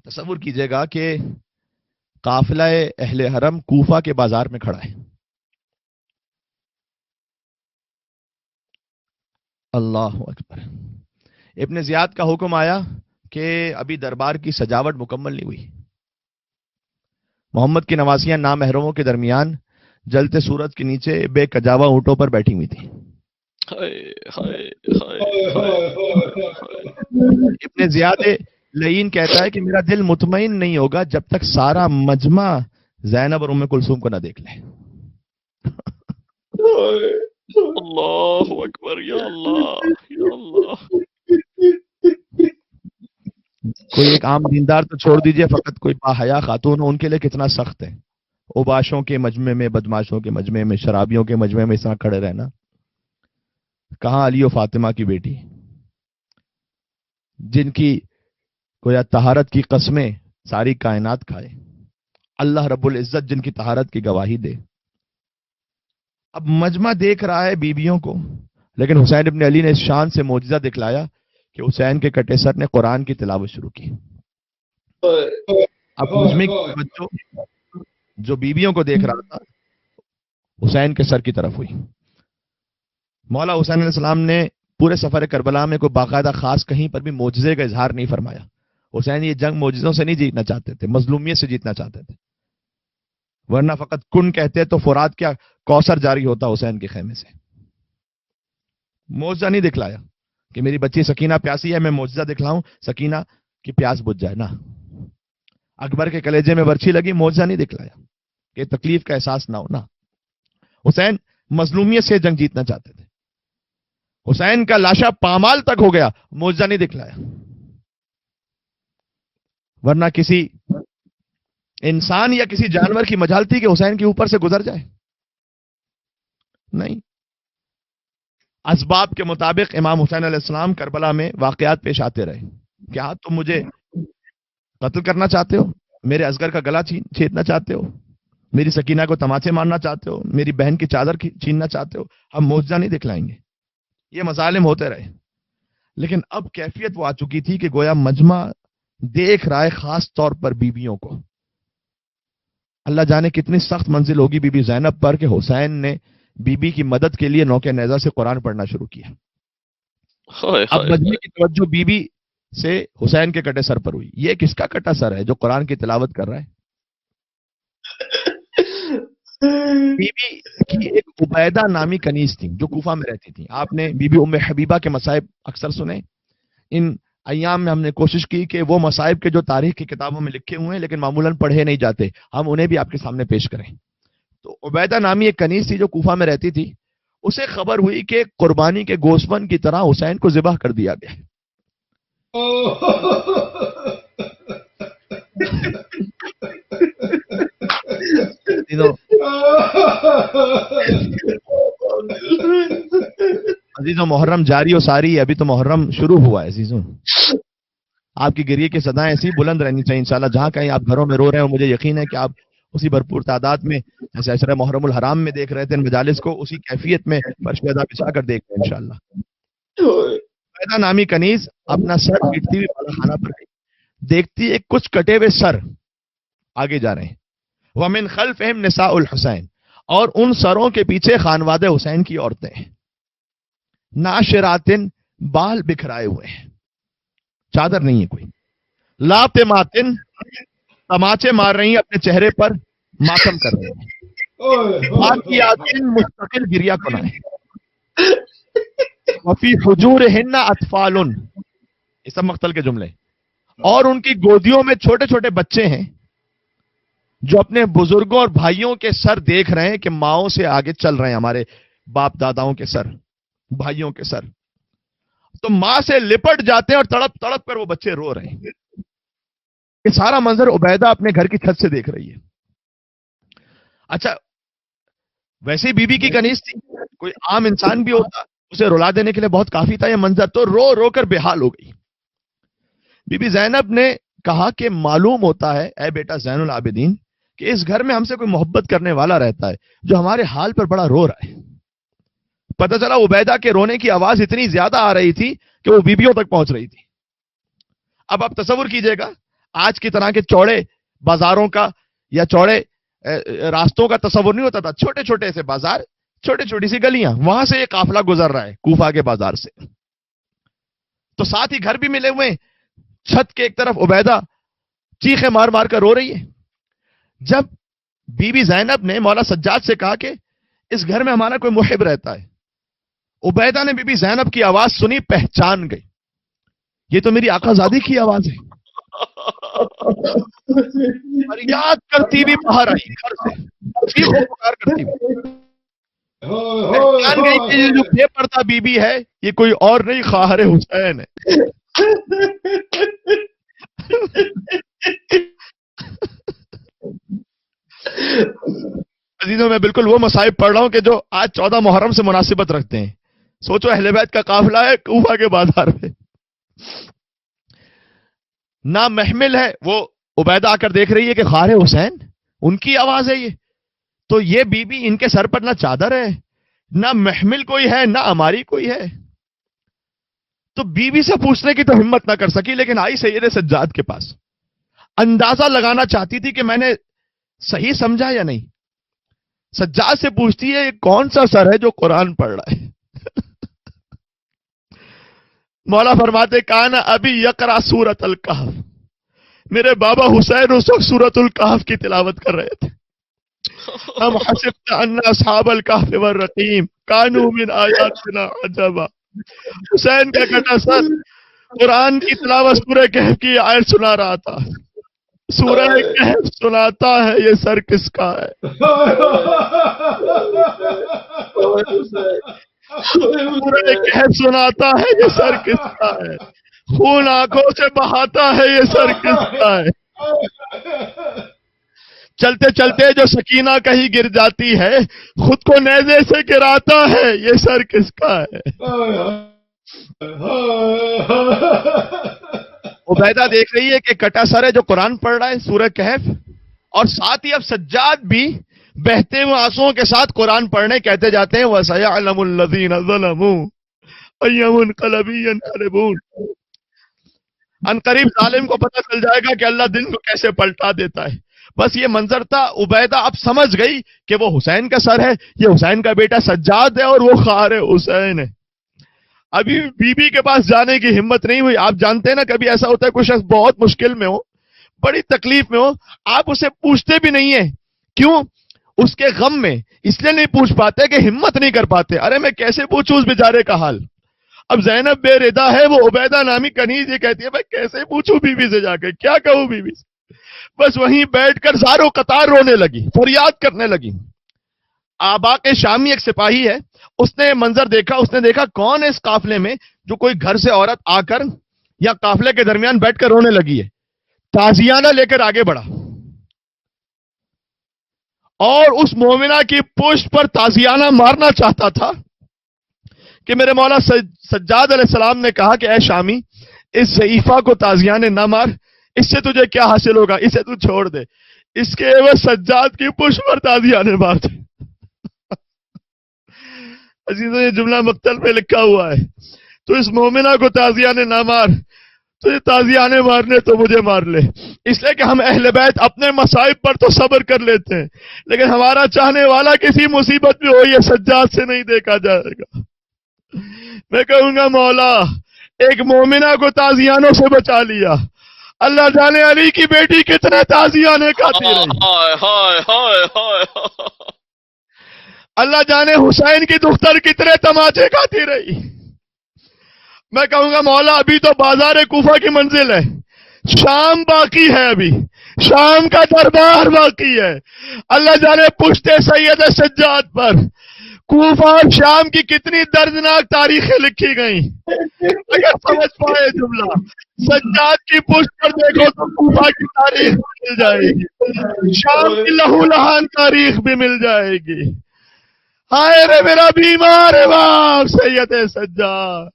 تصور کیجئے گا کہ قافلہ اہل حرم کوفہ کے بازار میں کھڑا ہے. اللہ اکبر. ابن زیاد کا حکم آیا کہ ابھی دربار کی سجاوٹ مکمل نہیں ہوئی. محمد کی نواسیاں نامحرموں کے درمیان جلتے سورج کے نیچے بے کجاوا اونٹوں پر بیٹھی ہوئی تھی. ابن زیاد لعین کہتا ہے کہ میرا دل مطمئن نہیں ہوگا جب تک سارا مجمع زینب اور ام کلثوم کو نہ دیکھ لے. اللہ اکبر یا اللہ یا اللہ. کوئی ایک عام دیندار تو چھوڑ دیجئے، فقط کوئی باحیا خاتون ہو، ان کے لیے کتنا سخت ہے. اوباشوں کے مجمع میں، بدماشوں کے مجمع میں، شرابیوں کے مجمع میں اس طرح کھڑے رہنا. کہاں علی و فاطمہ کی بیٹی جن کی گویا طہارت کی قسمیں ساری کائنات کھائے، اللہ رب العزت جن کی طہارت کی گواہی دے. اب مجمع دیکھ رہا ہے بیویوں کو، لیکن حسین ابن علی نے اس شان سے معجزہ دکھلایا کہ حسین کے کٹے سر نے قرآن کی تلاوت شروع کی. اب مجمع کی توجہ جو بیویوں کو دیکھ رہا تھا حسین کے سر کی طرف ہوئی. مولا حسین علیہ السلام نے پورے سفر کربلا میں کوئی باقاعدہ خاص کہیں پر بھی معجزے کا اظہار نہیں فرمایا. حسین یہ جنگ معجزوں سے نہیں جیتنا چاہتے تھے، مظلومیت سے جیتنا چاہتے تھے، ورنہ فقط کن کہتے تو فرات کیا کوثر جاری ہوتا حسین کے خیمے سے. معجزہ نہیں دکھلایا کہ میری بچی سکینہ پیاسی ہے، میں معجزہ دکھلاؤں سکینہ کی پیاس بجھ جائے. نہ اکبر کے کلیجے میں برچھی لگی، معجزہ نہیں دکھلایا کہ تکلیف کا احساس نہ ہو. نہ حسین مظلومیت سے جنگ جیتنا چاہتے تھے. حسین کا لاشا پامال تک ہو گیا، معجزہ نہیں دکھلایا، ورنہ کسی انسان یا کسی جانور کی مجال تھی کہ حسین کے اوپر سے گزر جائے. نہیں، اسباب کے مطابق امام حسین علیہ السلام کربلا میں واقعات پیش آتے رہے. کیا تم مجھے قتل کرنا چاہتے ہو؟ میرے اصغر کا گلا چھیدنا چاہتے ہو؟ میری سکینہ کو تماچے مارنا چاہتے ہو؟ میری بہن کی چادر چھیننا چاہتے ہو؟ ہم معجزہ نہیں دکھلائیں گے. یہ مظالم ہوتے رہے، لیکن اب کیفیت وہ آ چکی تھی کہ گویا مجمع دیکھ رہا ہے، خاص طور پر بیویوں کو. اللہ جانے کتنی سخت منزل ہوگی بی بی زینب پر کہ حسین نے بی بی کی مدد کے لیے نوکے نیزہ سے قرآن پڑھنا شروع کیا. اب مجمع کی توجہ بی بی سے حسین کے کٹے سر پر ہوئی. یہ کس کا کٹا سر ہے جو قرآن کی تلاوت کر رہا ہے؟ بی بی کی ایک عبیدہ نامی کنیز تھی جو کوفہ میں رہتی تھی. آپ نے بی بی ام حبیبہ کے مصائب اکثر سنے. ان ایام میں ہم نے کوشش کی کہ وہ مصائب کے جو تاریخ کی کتابوں میں لکھے ہوئے ہیں لیکن معمولاً پڑھے نہیں جاتے، ہم انہیں بھی آپ کے سامنے پیش کریں. تو عبیدہ نامی ایک کنیز تھی جو کوفہ میں رہتی تھی. اسے خبر ہوئی کہ قربانی کے گوسفند کی طرح حسین کو ذبح کر دیا گیا. عزیزوں محرم جاری و ساری ہے، ابھی تو محرم شروع ہوا ہے. عزیزوں آپ کی گریے کی صدائیں ایسی بلند رہنی چاہیے انشاءاللہ. جہاں کہیں آپ گھروں میں رو رہے ہو، مجھے یقین ہے کہ آپ اسی بھرپور تعداد میں جیسے عشرہ محرم الحرام میں دیکھ رہے تھے ان مجالس کو، اسی کیفیت میں فرش پیدا بچھا کر دیکھ رہے ہیں انشاءاللہ. پیدا نامی کنیز اپنا سر پیٹتی ہوئی بالا خانہ پر گئی. دیکھتی ایک کچھ کٹے ہوئے سر آگے جا رہے ہیں. وَمِنْ خَلْفِهِمْ نِسَاءُ الْحُسَيْنِ، اور ان سروں کے پیچھے خانواد حسین کی عورتیں ہیں. ناشراتن، بال بکھرائے ہوئے ہیں، چادر نہیں ہے کوئی. لاطماتن، تماچے مار رہی ہیں اپنے چہرے پر، ماتم کر رہی ہیں. باقیاتن، مستقل گریا کنا ہے. وفی حجورہن اطفال، یہ سب مقتل کے جملے. اور ان کی گودیوں میں چھوٹے چھوٹے بچے ہیں جو اپنے بزرگوں اور بھائیوں کے سر دیکھ رہے ہیں کہ ماؤں سے آگے چل رہے ہیں، ہمارے باپ داداؤں کے سر، بھائیوں کے سر. تو ماں سے لپٹ جاتے ہیں اور تڑپ تڑپ کر وہ بچے رو رہے ہیں. یہ سارا منظر عبیدہ اپنے گھر کی چھت سے دیکھ رہی ہے. اچھا ویسے بی بی کی کنیز تھی، کوئی عام انسان بھی ہوتا اسے رلا دینے کے لیے بہت کافی تھا یہ منظر. تو رو رو کر بے حال ہو گئی. بی بی زینب نے کہا کہ معلوم ہوتا ہے اے بیٹا زین العابدین کہ اس گھر میں ہم سے کوئی محبت کرنے والا رہتا ہے جو ہمارے حال پر بڑا رو رہا ہے. پتہ چلا عبیدہ کے رونے کی آواز اتنی زیادہ آ رہی تھی کہ وہ بیویوں تک پہنچ رہی تھی. اب آپ تصور کیجئے گا آج کی طرح کے چوڑے بازاروں کا یا چوڑے راستوں کا تصور نہیں ہوتا تھا. چھوٹے چھوٹے سے بازار, چھوٹی چھوٹی سی گلیاں, وہاں سے یہ قافلہ گزر رہا ہے کوفہ کے بازار سے. تو ساتھ ہی گھر بھی ملے ہوئے. چھت کے ایک طرف عبیدہ چیخیں مار مار کر رو رہی ہے. جب بی بی زینب نے مولا سجاد سے کہا کہ اس گھر میں ہمارا کوئی محب رہتا ہے, عبیدہ نے بی بی زینب کی آواز سنی, پہچان گئی, یہ تو میری آقا زادی کی آواز ہے. فریاد کرتی بھی باہر آئی گھر سے, چیخ و پکار کرتی ہوئی. پہچان گئی کہ یہ جو بے پردہ بی بی ہے یہ کوئی اور نہیں, خواہر حسین ہے. عزیزوں, میں بالکل وہ مصائب پڑھ رہا ہوں کہ جو آج 14 محرم سے مناسبت رکھتے ہیں. سوچو اہل بیت کا قافلہ ہے کوفہ کے بازار میں, نہ محمل ہے. وہ عبیدہ آ کر دیکھ رہی ہے کہ خواہر حسین ان کی آواز ہے یہ. تو یہ بی بی ان کے سر پر نہ چادر ہے, نہ محمل کوئی ہے, نہ ہماری کوئی ہے. تو بی بی سے پوچھنے کی تو ہمت نہ کر سکی, لیکن آئی سید سجاد کے پاس. اندازہ لگانا چاہتی تھی کہ میں نے صحیح سمجھا یا نہیں. سجاد سے پوچھتی ہے یہ کون سا سر ہے جو قرآن پڑھ رہا ہے؟ مولا فرماتے کان ابی یقرا سورۃ الکہف, میرے بابا حسین اس وقت سورۃ الکہف کی تلاوت کر رہے تھے. ام حسبت ان اصحاب الکہف والرقیم کانوا من آیاتنا عجبا. حسین کا کٹا سر قرآن کی تلاوت سورہ کہف کی آیت سنا رہا تھا. سورہ کہف سناتا ہے یہ سر کس کا ہے؟ سورہ کہف سناتا ہے یہ سر کس کا ہے؟ خون آنکھوں سے بہاتا ہے یہ سر کس کا ہے؟ چلتے چلتے جو سکینہ کہیں گر جاتی ہے خود کو نیزے سے گراتا ہے یہ سر کس کا ہے؟ عبیدہ دیکھ رہی ہے کہ کٹا سر ہے جو قرآن پڑھ رہا ہے سورہ کہف, اور ساتھ ہی اب سجاد بھی بہتے ہوئے آنسوؤں کے ساتھ قرآن پڑھنے کہتے جاتے ہیں وَسَيَعْلَمُ الَّذِينَ ظَلَمُوا أَيَّ مُنْقَلَبٍ يَنْقَلِبُونَ. ان قریب ظالم کو پتہ چل جائے گا کہ اللہ دن کو کیسے پلٹا دیتا ہے. بس یہ منظر تھا. عبیدہ اب سمجھ گئی کہ وہ حسین کا سر ہے, یہ حسین کا بیٹا سجاد ہے اور وہ خواہر حسین ہے. ابھی بی بی کے پاس جانے کی ہمت نہیں ہوئی. آپ جانتے ہیں نا کبھی ایسا ہوتا ہے کوئی شخص بہت مشکل میں ہو, بڑی تکلیف میں ہو, آپ اسے پوچھتے بھی نہیں ہیں. کیوں؟ اس کے غم میں اس لیے نہیں پوچھ پاتے کہ ہمت نہیں کر پاتے. ارے میں کیسے پوچھوں اس بیچارے کا حال. اب زینب بے ردا ہے, وہ عبیدہ نامی کنیز یہ کہتی ہے میں کیسے پوچھوں بی بی سے, جا کے کیا کہوں بی بی سے. بس وہیں بیٹھ کر زارو قطار رونے لگی, فریاد کرنے لگی. آبا کے شامی ایک سپاہی ہے, اس نے منظر دیکھا. اس نے دیکھا کون ہے اس قافلے میں جو کوئی گھر سے عورت آ کر یا قافلے کے درمیان بیٹھ کر رونے لگی ہے. تازیانہ لے کر آگے بڑھا اور اس مومنہ کی پشت پر تازیانہ مارنا چاہتا تھا کہ میرے مولا سجاد علیہ السلام نے کہا کہ اے شامی اس ضعیفہ کو تازیانے نہ مار, اس سے تجھے کیا حاصل ہوگا, اسے تو چھوڑ دے. اس کے عوض سجاد کی پشت پر تازیانے مار دے. عزیزوں یہ جملہ مقتل میں لکھا ہوا ہے. تو اس مومنہ کو تازیانے نہ مار, تجھے تازیانے مارنے تو مجھے مار لے. اس لیے کہ ہم اہل بیت اپنے مصائب پر تو صبر کر لیتے ہیں, لیکن ہمارا چاہنے والا کسی مصیبت میں ہو یہ سجاد سے نہیں دیکھا جائے گا. میں کہوں گا مولا ایک مومنہ کو تازیانوں سے بچا لیا, اللہ جانے علی کی بیٹی کتنے تازیانے کھاتی رہی, اللہ جانے حسین کی دختر کتنے تماچے کھاتی رہی. میں کہوں گا مولا ابھی تو بازار کوفہ کی منزل ہے, شام باقی ہے, ابھی شام کا دربار باقی ہے. اللہ جانے پشت سید سجاد پر کوفہ اور شام کی کتنی دردناک تاریخیں لکھی گئیں. اگر سمجھ پائے جملہ سجاد کی پشت پر دیکھو تو کوفہ کی تاریخ مل جائے گی, شام کی لہو لہان تاریخ بھی مل جائے گی. ہائے رے میرا بیمار باپ سید سجاد.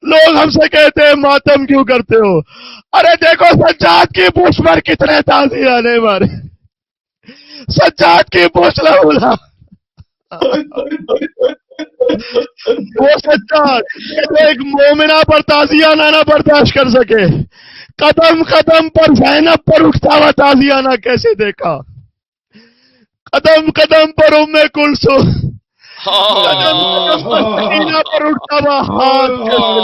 لوگ ہم سے کہتے ہیں ماتم کیوں کرتے ہو, ارے دیکھو سجاد کی پشت پر کتنے تازیانے مارے, سجاد کی پشت لہو لہان. وہ سجاد کہ جو ایک مومنہ پر تعزیہ نہ برداشت کر سکے، قدم قدم پر زینب پر اٹھتا ہوا تعزیہ کیسے دیکھا، قدم قدم پر ام کلثوم، قدم قدم پر سکینہ پر اٹھتا ہوا ہاتھ کیسے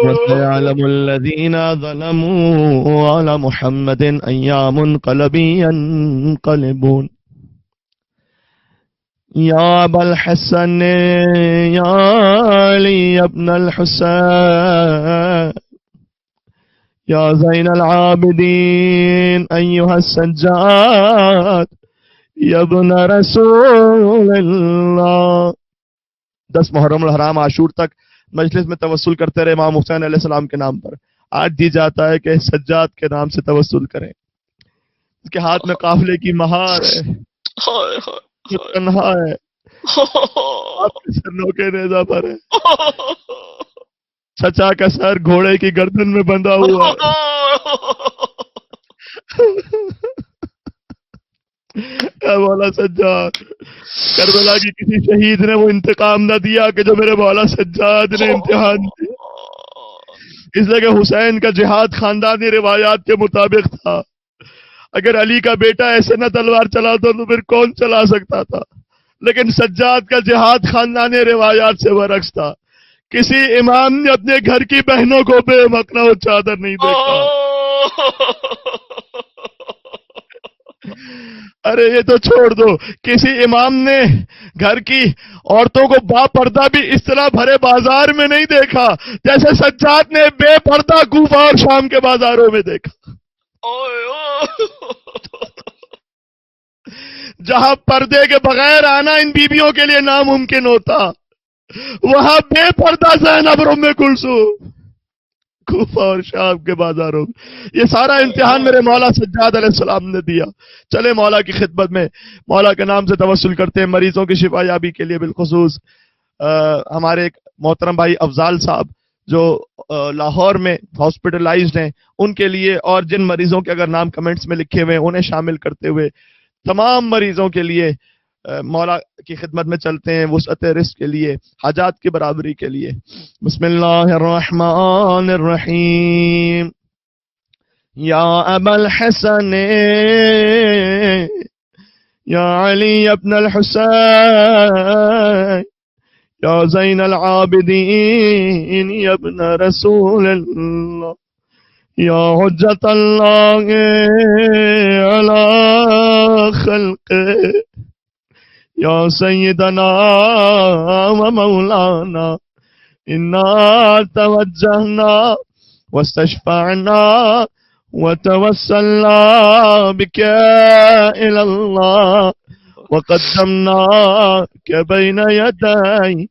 وَسَيَعْلَمُ الَّذِينَ ظَلَمُوا عَلَى مُحَمَّدٍ أَيَّ مُنْقَلَبٍ يَنْقَلِبُونَ يا أبا الحسن يا علي ابن الحسين يا زين العابدين أيها السجاد يا ابن رسول الله. 10 محرم الحرام عاشور تک مجلس میں توسل کرتے رہے امام حسین علیہ السلام کے نام پر. آج دی جاتا ہے کہ سجاد کے نام سے توسل کریں. اس کے ہاتھ میں قافلے کی مہار ہے، تنہا ہے، آپ کے سر نوکے نیزہ پر ہے، چچا کا سر گھوڑے کی گردن میں بندھا ہوا ہے. اے مولا سجاد، کربلا کی کسی شہید نے وہ انتقام نہ دیا کہ جو میرے مولا سجاد نے امتحان دیا. اس لیے کہ حسین کا جہاد خاندانی روایات کے مطابق تھا. اگر علی کا بیٹا ایسے نہ تلوار چلاتا تو پھر کون چلا سکتا تھا؟ لیکن سجاد کا جہاد خاندانی روایات سے برعکس تھا. کسی امام نے اپنے گھر کی بہنوں کو بے مقنا و چادر نہیں دیکھا. ارے یہ تو چھوڑ دو، کسی امام نے گھر کی عورتوں کو با پردہ بھی اس طرح بھرے بازار میں نہیں دیکھا جیسے سجاد نے بے پردہ کوفہ اور شام کے بازاروں میں دیکھا. جہاں پردے کے بغیر آنا ان بیویوں کے لیے ناممکن ہوتا، وہاں بے پردہ زینب اور ام کلثوم کوفہ اور شام کے بازاروں میں. یہ سارا امتحان میرے مولا سجاد علیہ السلام نے دیا. چلے مولا کی خدمت میں مولا کے نام سے توسل کرتے ہیں مریضوں کی شفا یابی کے لیے. بالخصوص ہمارے ایک محترم بھائی افضال صاحب جو لاہور میں ہاسپٹلائزڈ ہیں، ان کے لیے، اور جن مریضوں کے اگر نام کمنٹس میں لکھے ہوئے ہیں انہیں شامل کرتے ہوئے تمام مریضوں کے لیے مولا کی خدمت میں چلتے ہیں وسعت رزق کے لیے، حاجات کی برابری کے لیے. بسم اللہ الرحمن الرحیم. یا ابا الحسن یا علی ابن الحسین یا زین العابدین یا ابن رسول اللہ یا حجت اللہ علی خلقہ یا سیدنا و مولانا انا توجہنا واستشفعنا وتوسلنا بك إلى الله وقدمناك بين يدي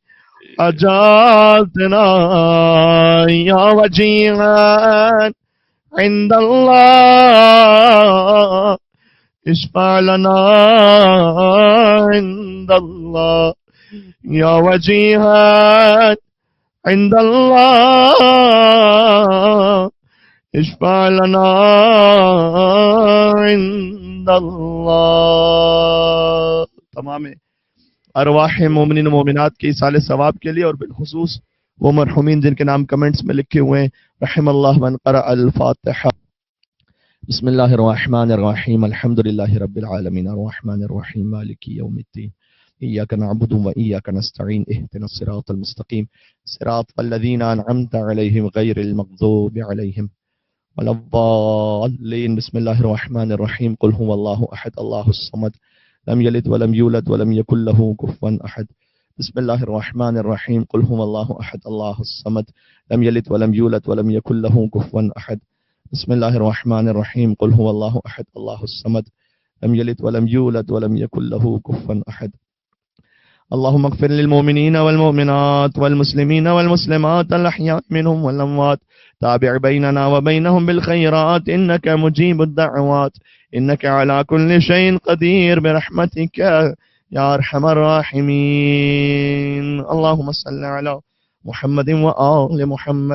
حاجاتنا يا وجيها عند الله اشفع لنا عند الله يا وجيها عند الله اشفع لنا عند اللہ. تمام ارواح مومنین و مومنات کے ایصال ثواب کے لیے اور بالخصوص وہ مرحومین جن کے نام کمنٹس میں لکھے ہوئے ہیں. رحم اللہ من قرأ الفاتحہ. بسم اللہ الرحمن الرحیم. الحمد للہ رب العالمین الرحمن الرحیم مالک یوم الدین. ایاک نعبد و ایاک نستعین. اهدنا الصراط المستقیم صراط الذین انعمت علیہم غیر المغضوب علیہم ولا الضالین. بسم اللہ الرحمن الرحیم. قل هو اللہ احد اللہ الصمد لم یلد ولم یولد ولم یکن له کفوا احد. بسم اللہ الرحمن الرحیم. قل هو اللہ احد اللہ الصمد لم یلد ولم یولد ولم یکن له کفوا احد. بسم اللہ الرحمن الرحیم. قل هو اللہ احد اللہ الصمد لم یلد ولم یولد ولم یکن له کفوا احد. اللهم اغفر للمؤمنين والمؤمنات والمسلمين والمسلمات الأحياء منهم والأموات. تابع بيننا وبينهم بالخيرات إنك مجيب الدعوات إنك على كل شيء قدير برحمتك يا أرحم الراحمين. اللهم صل على محمد وآل محمد.